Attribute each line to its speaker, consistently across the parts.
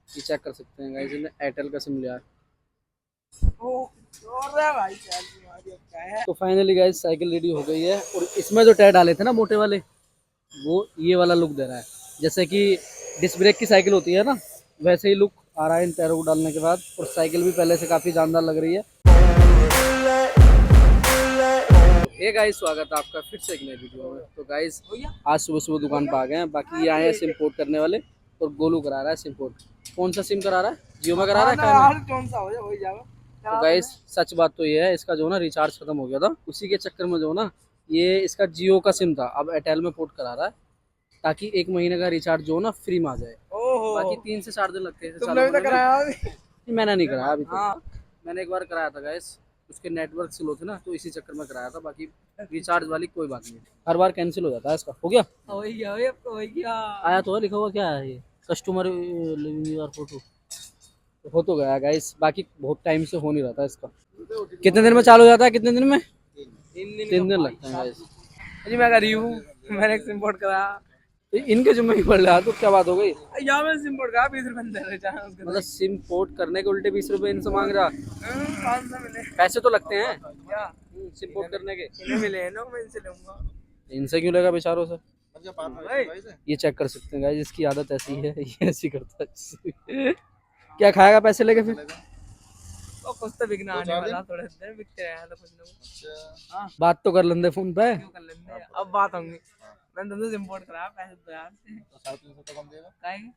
Speaker 1: ये चेक कर सकते हैं गाइस, इन्हें एयरटेल का सिम लिया है। तो फाइनली गाइस साइकिल रेडी हो गई है और इसमें जो टायर डाले थे ना मोटे वाले, वो ये वाला लुक दे रहा है। जैसे कि डिस्क ब्रेक की साइकिल होती है ना, वैसे ही लुक आ रहा है इन टायरों को डालने के बाद। और साइकिल भी पहले से काफ़ी शानदार लग रही है। हे गाइस, स्वागत है आपका फिर से एक नई वीडियो में। तो गाइस आज सुबह सुबह दुकान पर आ गए हैं। बाकी ये आए हैं सिम पोर्ट करने वाले और गोलू करा रहा है सिम पोर्ट। कौन सा सिम करा रहा है? जियो में करा रहा है क्या में? कौन सा हो जाए वही जाओ। तो गाइस सच बात तो ये है, इसका जो ना रिचार्ज खत्म हो गया था, उसी के चक्कर में जो ना ये इसका जियो का सिम था, अब एयरटेल में पोर्ट करा रहा है ताकि 1 महीने का रिचार्ज जो ना फ्री में आ जाए। बाकी 3 से 4 दिन लगते हैं। मैंने नहीं कराया अभी तक। मैंने एक बार कराया था गाइस, उसके नेटवर्क स्लो थे ना, तो इसी चक्कर में कराया था। बाकी रिचार्ज वाली कोई बात नहीं, हर बार कैंसिल हो जाता है इसका। हो गया आया तो है, लिखा हुआ क्या है ये, कस्टमर लिविंग योर फोटो। हो तो गया गाइस, बाकी बहुत टाइम से हो नहीं रहा था इसका। कितने दिन में चालू हो जाता है? कितने दिन में? 3 दिन लगता है गाइस।
Speaker 2: जी मैं कर रही हूँ, मैंने एक सिम पोर्ट करा।
Speaker 1: तो इनके जुम्मे ही पड़ रहा, तो क्या बात हो गई?
Speaker 2: यहाँ मैंने सिम पोर्ट करा 20 रुपए दे रहे।
Speaker 1: मतलब सिम पोर्ट करने के उल्टे 20 रुपए इनसे मांग रहा।
Speaker 2: 500 मिले।
Speaker 1: पैसे तो लगते हैं
Speaker 2: क्या
Speaker 1: सिम पोर्ट करने के?
Speaker 2: इन्हें मिले हैं ना, मैं इनसे लूंगा।
Speaker 1: इनसे क्यों लेगा बेचारों से? ये चेक कर सकते हैं गाइस, इसकी आदत ऐसी है, ये ऐसी करता है। क्या खाएगा पैसे लेके फिर?
Speaker 2: तो कुछ तो बिकना आने वाला, थोड़े देर बिकते हैं तो कुछ ना कुछ। हाँ
Speaker 1: बात तो कर लेंगे फोन पे।
Speaker 2: क्यों कर लेंगे, अब बात होंगी। मैंने तुमसे सिम पोर्ट करा, पैसे तो यार
Speaker 3: तो 350 तो कम देगा।
Speaker 2: काहे के?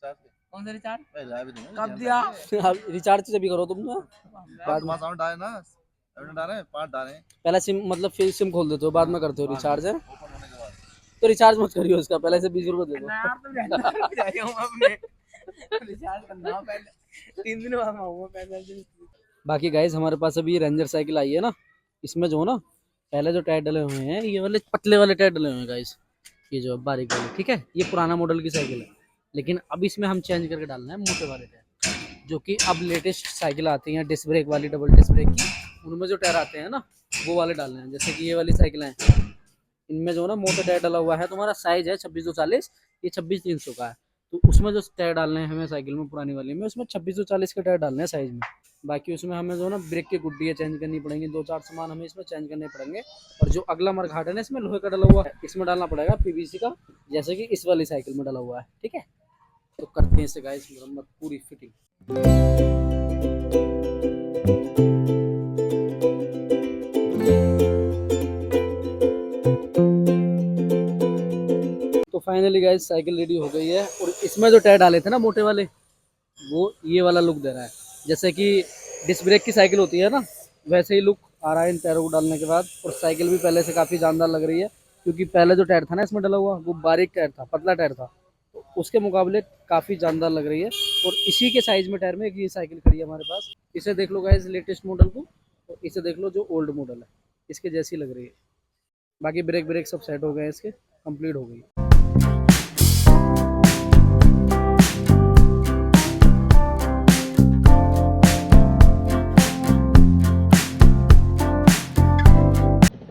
Speaker 3: चार के
Speaker 2: कौन सा रिचार्ज
Speaker 3: पहले आ भी दूंगा।
Speaker 2: कब दिया?
Speaker 1: अब रिचार्ज से भी करो तुम तो।
Speaker 3: बाद में साउंड डाले ना, साउंड डाले 5 डाले
Speaker 1: पहले सिम मतलब फिर सिम खोल देते हो, बाद में करते हो रिचार्ज है?
Speaker 3: ओपन होने के बाद।
Speaker 1: तो रिचार्ज मत करियो उसका, पहले से 20 रुपए दे दो।
Speaker 2: यार तुम जाइए हूँ अपने रिचार्ज करना पहले, 3 दिन बाद आऊंगा पैसे।
Speaker 1: बाकी गाइस हमारे पास अभी रेंजर साइकिल आई है ना, इसमें जो ना पहले जो टायर डले हुए हैं, ये वाले पतले वाले टायर डले हुए हैं गाइस, ये जो बारीक वाले, ठीक है। ये पुराना मॉडल की साइकिल है, लेकिन अब इसमें हम चेंज करके डालना है मोटे वाले टायर, जो कि अब लेटेस्ट साइकिल आती हैं डिस्क ब्रेक वाली, डबल डिस्क ब्रेक की, उनमें जो टायर आते हैं ना वो वाले डालने हैं। जैसे कि ये वाली साइकिल है, इनमें जो ना मोटा टायर डाला हुआ है। तुम्हारा साइज है 2640, ये 26300 का है। तो उसमें जो टायर डालने हैं हमें साइकिल में, पुरानी वाली में, उसमें 2640 के टायर डालने हैं साइज में। बाकी उसमें हमें जो ना ब्रेक की गुड्डियाँ चेंज करनी पड़ेंगी, 2-4 सामान हमें इसमें चेंज करने पड़ेंगे। और जो अगला मरघाट है ना, इसमें लोहे का डला हुआ है, इसमें डालना पड़ेगा पीवीसी का, जैसे कि इस वाली साइकिल में डला हुआ है, ठीक है। तो करते हैं इसे गाइस मुरम्मत, पूरी फिटिंग। तो फाइनली गाइस साइकिल रेडी हो गई है और इसमें जो टायर डाले थे ना मोटे वाले, वो ये वाला लुक दे रहा है। जैसे कि डिस्क ब्रेक की साइकिल होती है ना, वैसे ही लुक आ रहा है इन टायरों को डालने के बाद। और साइकिल भी पहले से काफ़ी शानदार लग रही है, क्योंकि पहले जो टायर था ना इसमें डला हुआ, वो बारीक टायर था, पतला टायर था, तो उसके मुकाबले काफ़ी शानदार लग रही है। और इसी के साइज में टायर में एक ये साइकिल खड़ी है हमारे पास। इसे देख लो गाइस लेटेस्ट मॉडल को, और इसे देख लो जो ओल्ड मॉडल है, इसके जैसी लग रही है। बाकी ब्रेक ब्रेक सब सेट हो गए, इसके कंप्लीट हो गई।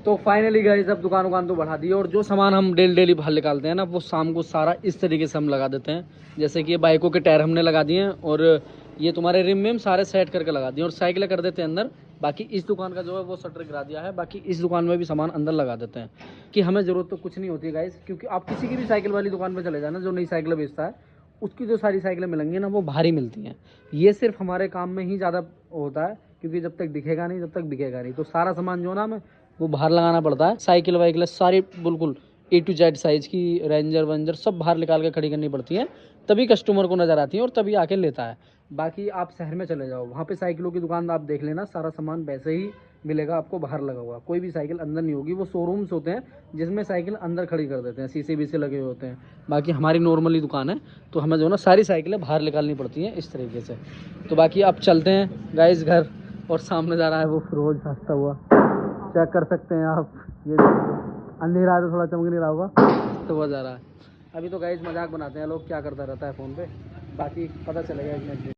Speaker 1: तो फाइनली गाइस अब दुकान तो बढ़ा दी है, और जो सामान हम डेली बाहर निकालते हैं ना, वो शाम को सारा इस तरीके से हम लगा देते हैं। जैसे कि ये बाइकों के टायर हमने लगा दिए हैं, और ये तुम्हारे रिम में सारे सेट करके लगा दिए, और साइकिलें कर देते हैं अंदर। बाकी इस दुकान का जो है वो शटर गिरा दिया है। बाकी इस दुकान में भी सामान अंदर लगा देते हैं, कि हमें ज़रूरत तो कुछ नहीं होती है गाइस। क्योंकि आप किसी की भी साइकिल वाली दुकान पर चले जाना, जो नई साइकिलें बेचता है, उसकी जो सारी साइकिलें मिलेंगी ना, वो भारी मिलती हैं। ये सिर्फ हमारे काम में ही ज़्यादा होता है, क्योंकि जब तक दिखेगा नहीं तब तक बिकेगा नहीं। तो सारा सामान जो ना हमें वो बाहर लगाना पड़ता है। साइकिल वाइकिल सारी बिल्कुल A to Z साइज़ की, रेंजर वेंजर सब बाहर निकाल के खड़ी करनी पड़ती हैं, तभी कस्टमर को नज़र आती है और तभी आके लेता है। बाकी आप शहर में चले जाओ, वहाँ पे साइकिलों की दुकान आप देख लेना, सारा सामान वैसे ही मिलेगा आपको बाहर लगा हुआ। कोई भी साइकिल अंदर नहीं होगी। वो शोरूम्स होते हैं जिसमें साइकिल अंदर खड़ी कर देते हैं, शीशे बीसे लगे हुए होते हैं। बाकी हमारी नॉर्मली दुकान है, तो हमें जो ना सारी साइकिलें बाहर निकालनी पड़ती हैं इस तरीके से। तो बाकी अब चलते हैं गाइस घर, और सामने जा रहा है वो फिरोज भागता हुआ, चेक कर सकते हैं आप। ये अंधेरा है तो थोड़ा चमक नहीं रहा होगा, तो वो जा रहा है। अभी तो गाइस मजाक बनाते हैं लोग, क्या करता रहता है फ़ोन पे, बाकी पता चलेगा एक मिनट।